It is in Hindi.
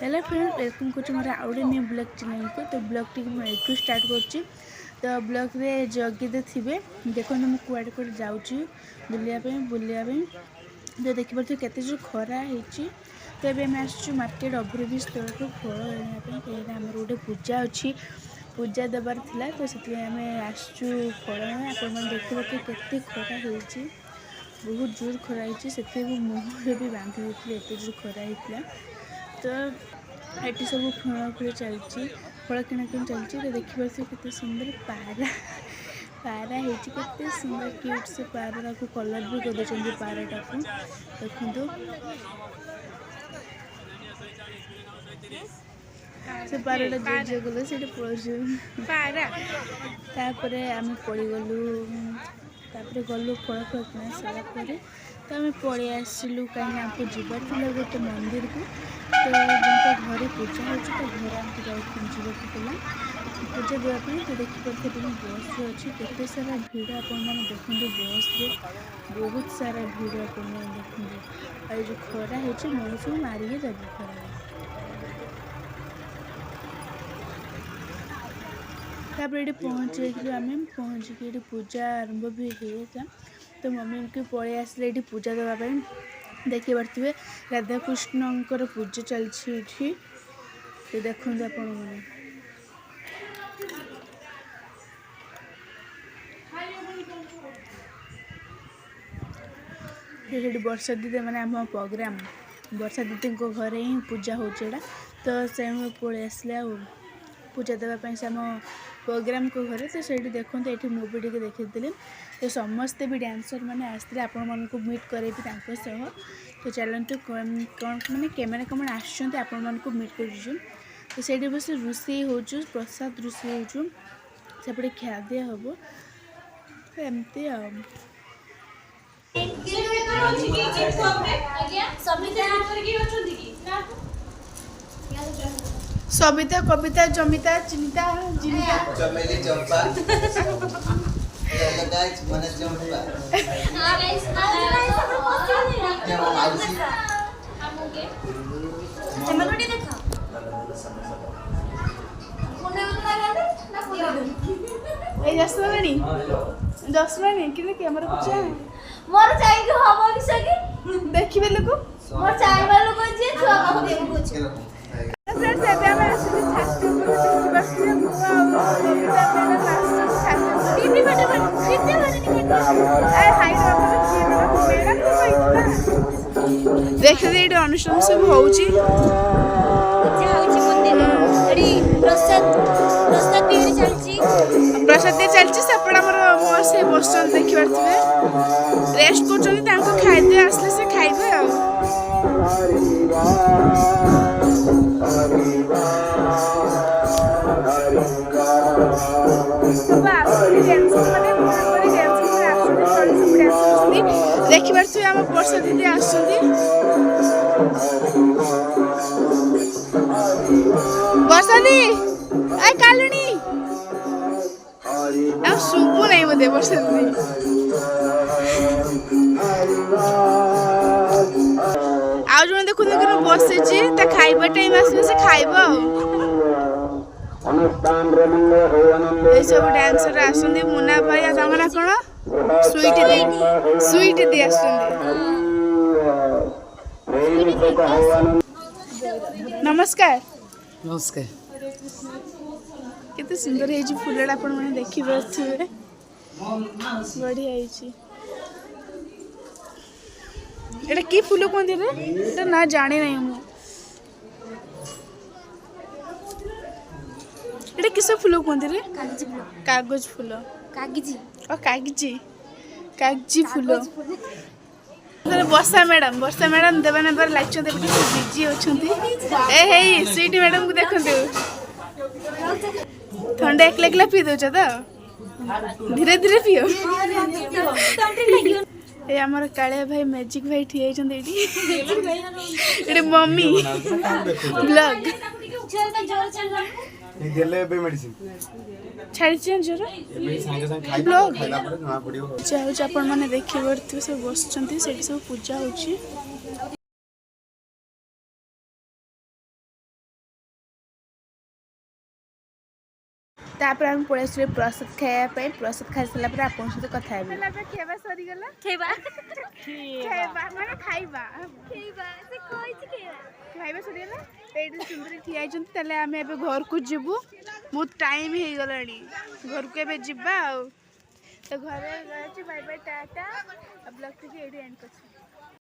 हेलो फ्रेंड वेलकम कर मोर आउटे न्यू ब्लॉग चैनल को। तो ब्लॉग टी मैं स्टार्ट कर तो ब्लॉग रे जगे थे देखो मुझे कुआड़े कुआड़े जाऊँगी बुलाया तो देखिए केते जो खरा होती। तो ये आम आसु मार्केट ओभर ब्रिज तौर को फल आने कहीं आमर गोटे पूजा अच्छी पूजा देवार थिला। तो से आम आसु फल आप देखिए केते खरा होती बहुत जोर खरा होती मुहर भी बांधि देते एत जोर खरा होता। तो ये सब फल चलती फल किणाकिणी चलती। तो देखिए केते सुंदर पारा पारा होते सुंदर क्यूट से पारा को कलर भी कर पाराटा को देखो से पाराटा जो गल से पारा तापर आम पड़गलु गलु फल फल किना सारापर तो आम पड़े आसलु कहीं आपको जीवार था गोटे मंदिर को। तो घरे पूजा हो तो घर आमको जावाक पड़ा पूजा देवाई। तो देखिए बस अच्छी केते सारा भिड़ आपण देखते बस बहुत सारा भिड़ आप देखते और जो खरा है मनुष्य मारिके जब खरा तापर ये पहुँचे आम पहुँचिक ये पूजा आरंभ भी होता। तो मम्मी को पलि आसले ये पूजा देवाई देखी पारे राधाकृष्णकर पूजा चलती। तो देखो आपण मैंने वर्षा दीदी मैंने आम प्रोग्राम वर्षा दीदी घर ही पूजा हो। तो से पलि आसले पूजा देवाई से आम प्रोग्राम को घर। तो से देखो ये मुवी टी देखी तो समस्ते भी डांसर मैंने आसते आपण मन को मीट करे सह। तो चलते कौन मैंने कैमेरा कौन आसुँच आपण मन को मीट कर। तो से बस रोषे हो प्रसाद रोषे होपटे खाद्य हम एमती सबिता कविता जमिता चिनिता जिनिता चमेली चंपा मन चंपा जसरानी कि कैमरा पूछा मोर चाहिए हबो किसकी देखिबे लोक मोर चाहिए लोक जे छुआ को देबो कुछ फ्रेंड्स एबे हम आसली छात्र पर बस कविता मेरा मास्टर छात्र टीवी बटे हाई देखते ये अनुष्ठान सब होउची प्रसाद चलती सेपटे आम से बसन देखिए रेस्ट कर खाद्य आसले से खाइबे देखी पारे आम वर्षा दीदी आसुँच वर्षा दी आई कालुनी शुभु नहीं बोधे वर्षा दीदी आज जो देखो बस खाइबा टाइम आसले से खाइब सब डांसर आसुँच मुना भाई ना कौन स्वीट दी आस नमस्कार नमस्कार केते सुंदर है फुलटा आपण मैंने देखी पारे बढ़िया है कि फूल कहते रे ना जाने नहीं मुझे किस फूल कहते रे कागज फूल कागजी कागजी फूल वर्षा मैडम देवा नंबर लाइक बिजी अच्छा ए स्वीट मैडम को देखते ठंडा एकला एकला पी दौच तो धीरे धीरे पियो ये आमर कालिया भाई मैजिक भाई ठिया ये मम्मी ब्लॉग छाड़ी जोर ब्लॉग जाऊँ आपण मैंने देखिए सब बस सब पूजा हो। तापर आम पड़े आस प्रसाद खायापी प्रसाद खाई सारा पर आप सहित कथा खावा सरीगला खेबा खाइबा माने खाइबा खेबा से कहिछि खेबा खाइबा सरीगला एठी सुंदरी ठिया आइछन तले आमे एबे घर को जिबु बहुत टाइम हे गलानी घर को एबे जिबा तो घरे गए बाय बाय टाटा ब्लॉग टी एडी एंड कर